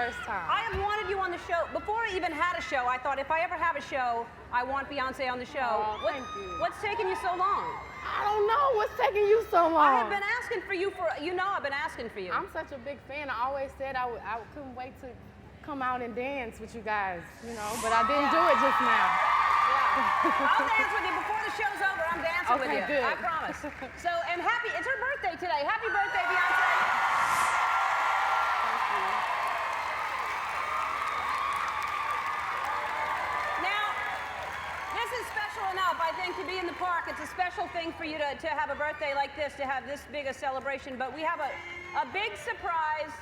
first time. I have wanted you on the show. Before I even had a show, I thought if I ever have a show, I want Beyonce on the show. Oh, thank you. What's taking you so long? I don't know. What's taking you so long? I have been asking for you I've been asking for you. I'm such a big fan. I always said I couldn't wait to come out and dance with you guys, but I didn't do it just now. Yeah. I'll dance with you before the show's over. I'm dancing with you. Good. I promise. So, and it's her birthday today. Happy birthday, Beyonce. Thank you. Now, this is special enough, I think, to be in the park. It's a special thing for you to have a birthday like this, to have this big a celebration. But we have a big surprise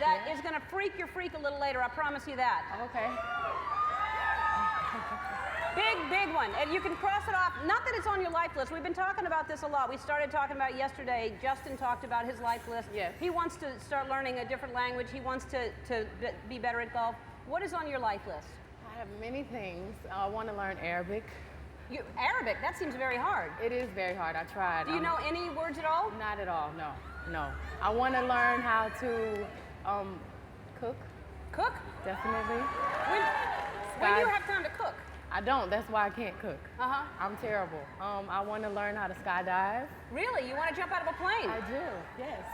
that is going to freak your freak a little later. I promise you that. Okay. Big one. And you can cross it off. Not that it's on your life list. We've been talking about this a lot. We started talking about it yesterday. Justin talked about his life list. Yes. He wants to start learning a different language. He wants to be better at golf. What is on your life list? I have many things. I want to learn Arabic. Arabic? That seems very hard. It is very hard. I tried. Do you know any words at all? Not at all. No. I want to learn how to cook. Cook? Definitely. When do you have time to cook? I don't. That's why I can't cook. Uh-huh. I'm terrible. I want to learn how to skydive. Really? You want to jump out of a plane? I do, yes.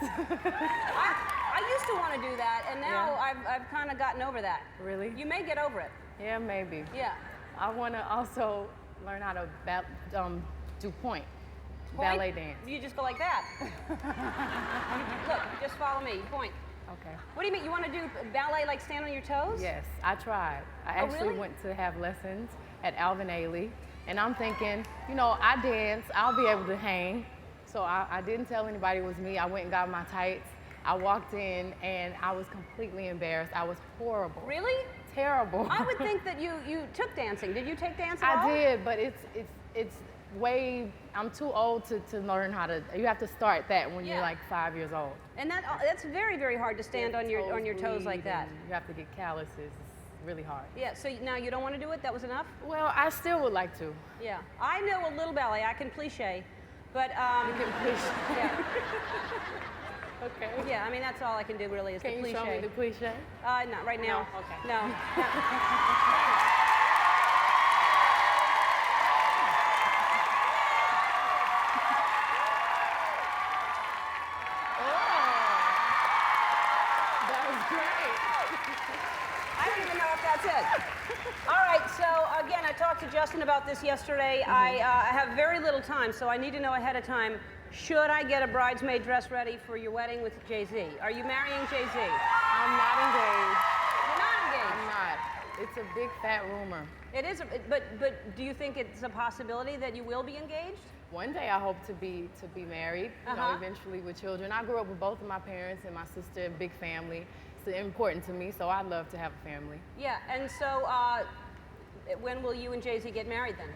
I used to want to do that, and now I've kind of gotten over that. Really? You may get over it. Yeah, maybe. Yeah. I want to also learn how to do point, ballet dance. You just go like that. Look, just follow me. Point. Okay. What do you mean? You want to do ballet like stand on your toes? Yes, I tried. I actually really? went to have lessons at Alvin Ailey, and I'm thinking, I dance, I'll be able to hang. So I didn't tell anybody it was me. I went and got my tights. I walked in, and I was completely embarrassed. I was horrible. Really? Terrible. I would think that you took dancing. Did you take dance at all? I did, but it's way, I'm too old to learn how to, you have to start that when you're like 5 years old. And that's very, very hard to stand on your toes like that. You have to get calluses. It's really hard. Yeah, so now you don't want to do it? That was enough? Well, I still would like to. Yeah. I know a little ballet. I can pliche, but You can push. yeah. Okay. Yeah, I mean, that's all I can do really is the Can cliche. you show me the cliche? Not right now. No? Okay. No. That was great. I don't even know if that's it. All right, so again, I talked to Justin about this yesterday. I have very little time, so I need to know ahead of time, should I get a bridesmaid dress ready for your wedding with Jay-Z? Are you marrying Jay-Z? I'm not engaged. You're not engaged? I'm not. It's a big fat rumor. It is, but do you think it's a possibility that you will be engaged? One day I hope to be married, eventually with children. I grew up with both of my parents and my sister, a big family. It's important to me, so I'd love to have a family. Yeah, and so when will you and Jay-Z get married then?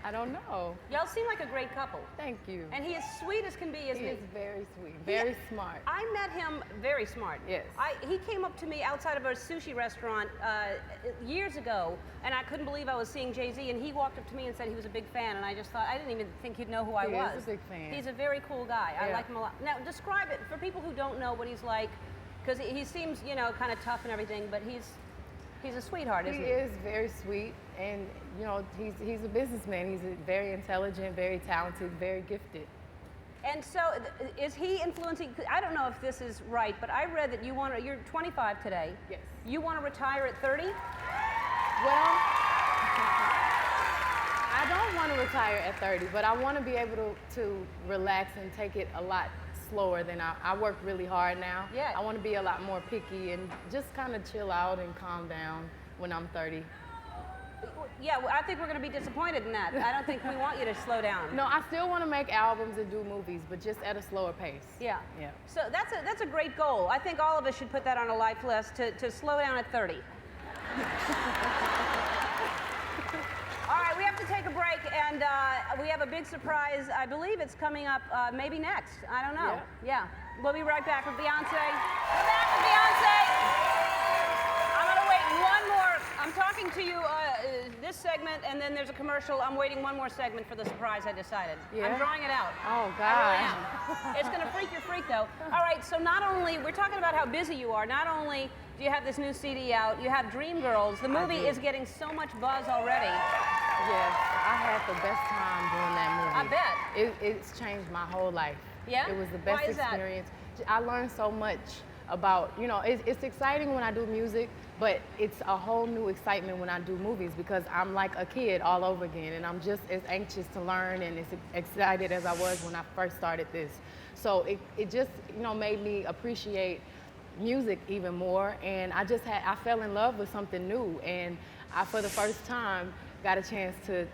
I don't know. Y'all seem like a great couple. Thank you. And he is sweet as can be, isn't he? He is very sweet, very smart. I met him very smart. Yes. He came up to me outside of a sushi restaurant years ago, and I couldn't believe I was seeing Jay-Z, and he walked up to me and said he was a big fan, and I just thought, I didn't even think he'd know who I was. He is a big fan. He's a very cool guy. I like him a lot. Now, describe it for people who don't know what he's like, because he seems, kind of tough and everything, but he's a sweethart, isn't he? He is very sweet, and he's a businessman. He's very intelligent, very talented, very gifted. And so, is he influencing? I don't know if this is right, but I read that you're 25 today. Yes. You want to retire at 30? Well, I don't want to retire at 30, but I want to be able to relax and take it a lot slower than I work really hard now. Yeah. I want to be a lot more picky and just kind of chill out and calm down when I'm 30. Yeah, well, I think we're going to be disappointed in that. I don't think we want you to slow down. No, I still want to make albums and do movies, but just at a slower pace. Yeah. Yeah. So that's a great goal. I think all of us should put that on a life list to slow down at 30. All right, we have to take a break, and we have a big surprise. I believe it's coming up maybe next. I don't know. Yeah. We'll be right back with Beyonce. We're back with Beyonce. I'm going to wait one more. I'm talking to you. this segment, and then there's a commercial. I'm waiting one more segment for the surprise I decided. Yeah? I'm drawing it out. Oh, I God. really am. It's going to freak your freak, though. All right, so not only, we're talking about how busy you are, not only do you have this new CD out, you have Dreamgirls. The movie is getting so much buzz already. Yes, I had the best time doing that movie. I bet. It's changed my whole life. Yeah? It was the best Why is that? experience. I learned so much about, you know, it's exciting when I do music, but it's a whole new excitement when I do movies because I'm like a kid all over again, and I'm just as anxious to learn and as excited as I was when I first started this. So it just, you know, made me appreciate music even more, and I fell in love with something new, and I, for the first time, got a chance to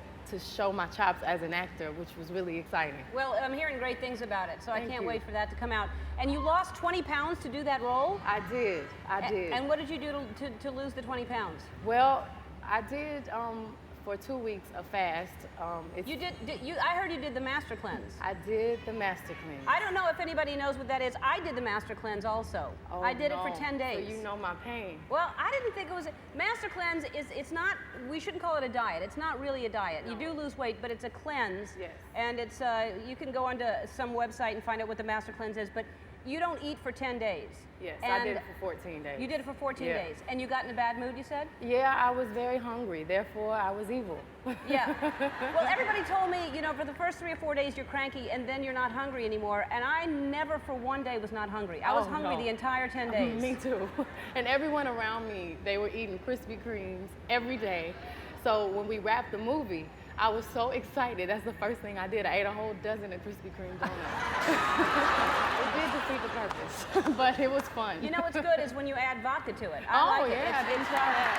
show my chops as an actor, which was really exciting. Well, I'm hearing great things about it, so I Thank can't you. wait for that to come out. And you lost 20 pounds to do that role? I did. And what did you do to lose the 20 pounds? Well, I did for 2 weeks a fast. You did. I heard you did the master cleanse. I did the master cleanse. I don't know if anybody knows what that is. I did the master cleanse also. Oh, I did it for no. 10 days. So you know my pain. Well, I didn't think it was master cleanse. It's not. We shouldn't call it a diet. It's not really a diet. No. You do lose weight, but it's a cleanse. Yes. And it's you can go onto some website and find out what the master cleanse is, but you don't eat for 10 days. Yes, And I did it for 14 days. You did it for 14 Yeah. days, and you got in a bad mood. You said. Yeah, I was very hungry. Therefore, I was evil. Yeah. Well, everybody told me, you know, for the first 3 or 4 days you're cranky, and then you're not hungry anymore. And I never, for one day, was not hungry. I was hungry no. the entire 10 days. Me too. And everyone around me, they were eating Krispy Kremes every day. So when we wrapped the movie, I was so excited. That's the first thing I did. I ate a whole dozen of Krispy Kreme donuts. It did defeat the purpose, but it was fun. You know what's good is when you add vodka to it. I Oh, like it. yeah, I didn't try that.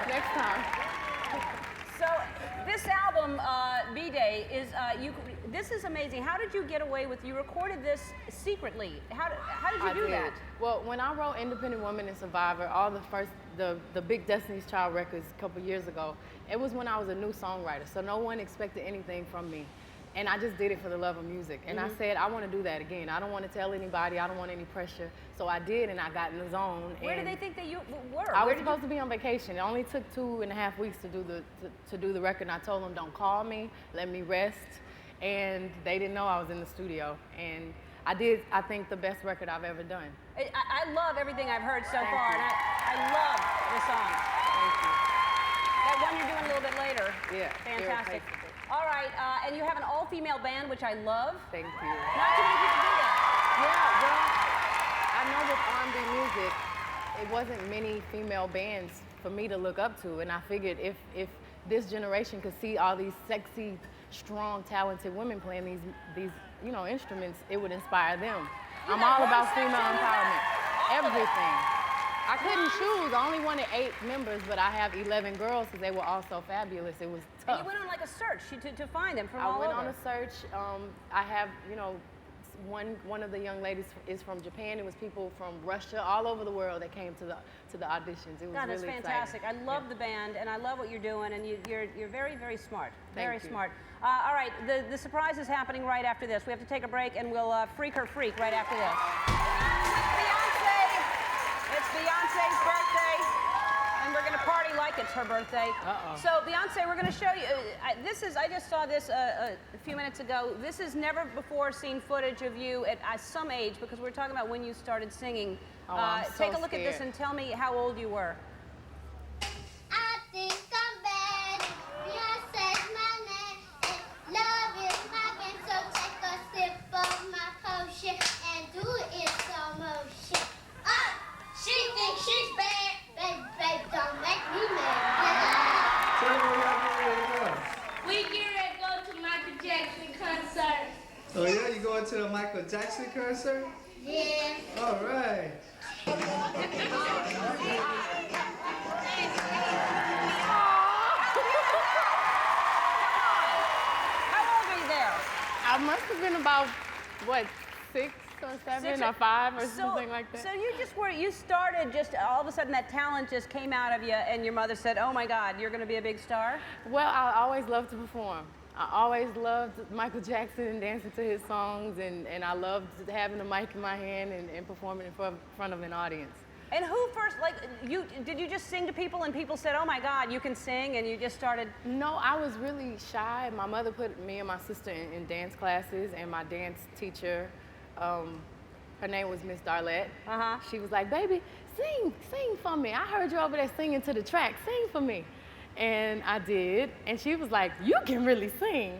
Next time. So this album, B-Day, is this is amazing. How did you get away with? You recorded this secretly. How did you do that? Well, when I wrote Independent Woman and Survivor, all the big Destiny's Child records a couple years ago, it was when I was a new songwriter, so no one expected anything from me. And I just did it for the love of music. And I said, I want to do that again. I don't want to tell anybody. I don't want any pressure. So I did, and I got in the zone. Where did they think that you were? I was supposed to be on vacation. It only took 2.5 weeks to do the record. And I told them, don't call me, let me rest. And they didn't know I was in the studio. And I did, I think, the best record I've ever done. I love everything I've heard so Thank far, you. and I love the song. Thank you. That one you're doing a little bit later. Yeah, Fantastic. irreplaceable. All right, and you have an all-female band, which I love. Thank you. Not too many people do that. Yeah, well, I know with R&B music, it wasn't many female bands for me to look up to, and I figured if this generation could see all these sexy, strong, talented women playing these you know, instruments, it would inspire them. I'm all about female empowerment. Everything. I couldn't choose. I only wanted 8 members, but I have 11 girls because they were all so fabulous. It was And tough. you went on like a search to find them from all I went over. on a search. I have, you know, one of the young ladies is from Japan. It was people from Russia, all over the world that came to the auditions. It was God, that's really fantastic. exciting. I love the band, and I love what you're doing, and you're very, very smart. Very Thank you. smart. All right, the surprise is happening right after this. We have to take a break, and we'll freak her freak right after this. Beyonce! It's Beyonce's birthday, and we're going to party like it's her birthday. Uh-oh. So, Beyonce, we're going to show you. I just saw this a few minutes ago. This is never before seen footage of you at some age, because we're talking about when you started singing. Oh, I'm so Take a look at this scared. and tell me how old you were. I think I'm bad. Beyonce's my name. And love is my game. So take a sip of my potion and do it in slow motion. Oh, she thinks she's bad. Baby, don't make me mad. Tell me where y'all getting ready to go. We get ready to go to Michael Jackson concert. Oh yeah, you going to the Michael Jackson concert? Yeah. All right. How old were you there? I must have been about, what, 6 or 7 Six or 5 or something like that. So you started just all of a sudden that talent just came out of you, and your mother said, "Oh my God, you're going to be a big star." Well, I always loved to perform. I always loved Michael Jackson and dancing to his songs, and I loved having a mic in my hand and performing in front of an audience. And who first, like, did you just sing to people and people said, oh my God, you can sing, and you just started? No, I was really shy. My mother put me and my sister in dance classes, and my dance teacher, her name was Miss Darlette. She was like, baby, sing for me. I heard you over there singing to the track, sing for me. And I did, and she was like, you can really sing.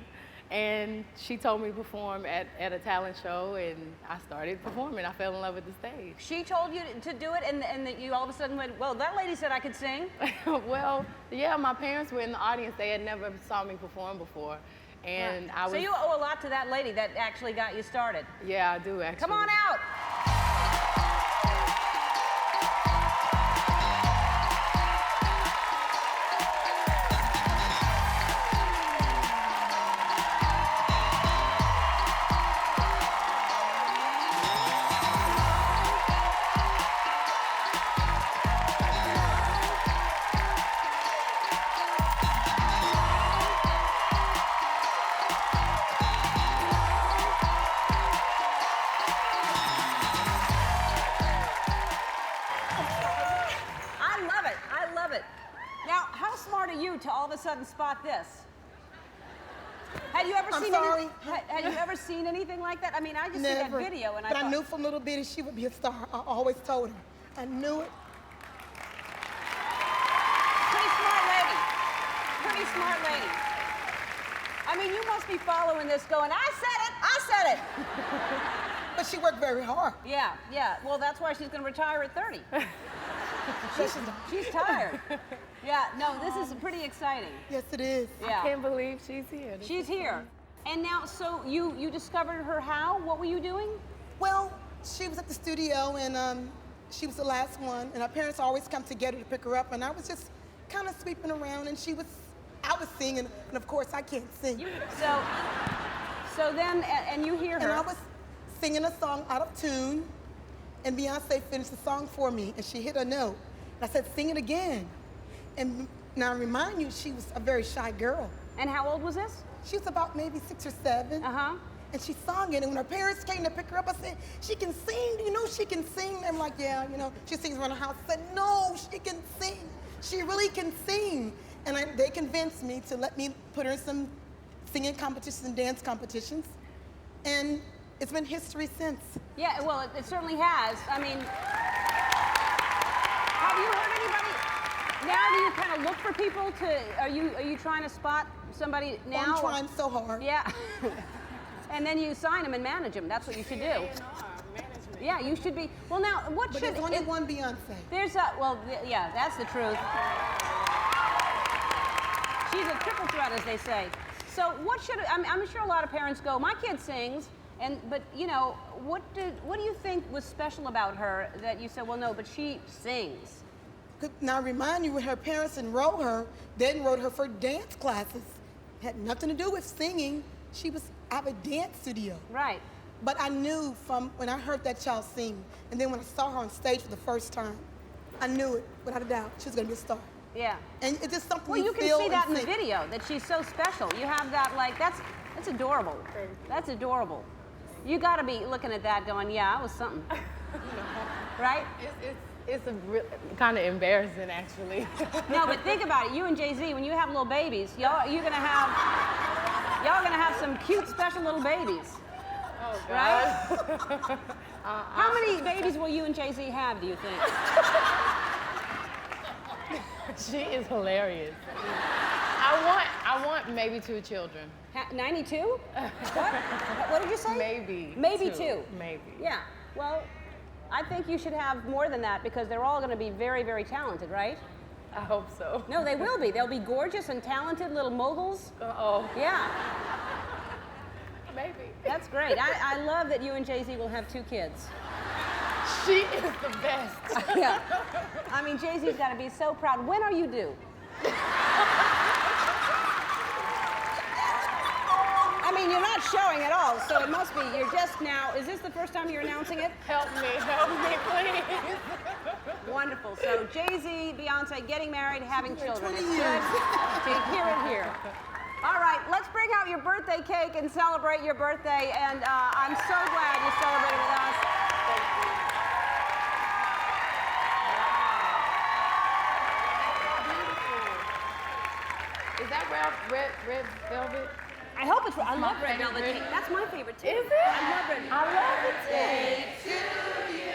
And she told me to perform at a talent show, and I started performing. I fell in love with the stage. She told you to do it, and that you all of a sudden went, well, that lady said I could sing? Well, yeah, my parents were in the audience. They had never saw me perform before. And I was... So you owe a lot to that lady that actually got you started. Yeah, I do, actually. Come on out. To all of a sudden spot this. Had you ever seen had you ever seen anything like that? I mean, I just see that video and I knew from little bitty she would be a star. I always told her. I knew it. Pretty smart lady. Pretty smart lady. I mean, you must be following this going, I said it. But she worked very hard. Yeah. Well, that's why she's going to retire at 30. She's tired. Yeah, no, this is pretty exciting. Yes, it is. Yeah. I can't believe she's here. She's here. And now, so you discovered her how? What were you doing? Well, she was at the studio, and she was the last one, and her parents always come together to pick her up, and I was just kind of sweeping around, and I was singing, and of course, I can't sing. So then, and you hear her. And I was singing a song out of tune, and Beyonce finished the song for me, and she hit a note. And I said, sing it again. And now, remind you, she was a very shy girl. And how old was this? She was about maybe 6 or 7. And she sang it, and when her parents came to pick her up, I said, she can sing, you know she can sing? I'm like, yeah, you know, she sings around the house. I said, no, she can sing. She really can sing. And they convinced me to let me put her in some singing competitions and dance competitions. And it's been history since. Yeah, well, it certainly has. I mean, have you heard anybody? Now do you kind of look for people to, are you trying to spot somebody now? I'm trying so hard. Yeah. And then you sign them and manage them. That's what you should do. Yeah, you should be. Well, now, what but should... there's only one Beyonce. There's a, well, yeah, that's the truth. She's a triple threat, as they say. So what should, I'm sure a lot of parents go, my kid sings, but you know, what do you think was special about her that you said, well, no, but she sings? Now, remind you, when her parents enrolled her, they enrolled her for dance classes. Had nothing to do with singing. She was out of a dance studio. Right. But I knew from when I heard that child sing, and then when I saw her on stage for the first time, I knew it, without a doubt, she was gonna be a star. Yeah. And it's just something well, you can feel see that in the think. video, that she's so special. You have that, like, that's adorable. That's adorable. You gotta be looking at that going, yeah, I was something. Right? It's kind of embarrassing, actually. No, but think about it. You and Jay-Z, when you have little babies, y'all gonna have some cute, special little babies. Oh, God. Right? How many babies will you and Jay-Z have, do you think? She is hilarious. I want maybe 2 children. 92? What? What did you say? Maybe. Maybe 2. Maybe. Yeah. Well, I think you should have more than that because they're all going to be very, very talented, right? I hope so. No, they will be. They'll be gorgeous and talented little moguls. Uh-oh. Yeah. Maybe. That's great. I love that you and Jay-Z will have 2 kids. She is the best. Yeah. I mean, Jay-Z's got to be so proud. When are you due? I mean, you're not showing at all, so it must be. You're just now. Is this the first time you're announcing it? Help me, please. Wonderful. So Jay-Z, Beyonce, getting married, having children. 20 It's years. good to hear it here. All right, let's bring out your birthday cake and celebrate your birthday. And I'm so glad you celebrated with us. Is that red velvet? I hope it's. I my love red favorite. velvet cake. That's my favorite too. Is it? I love red. I love it too.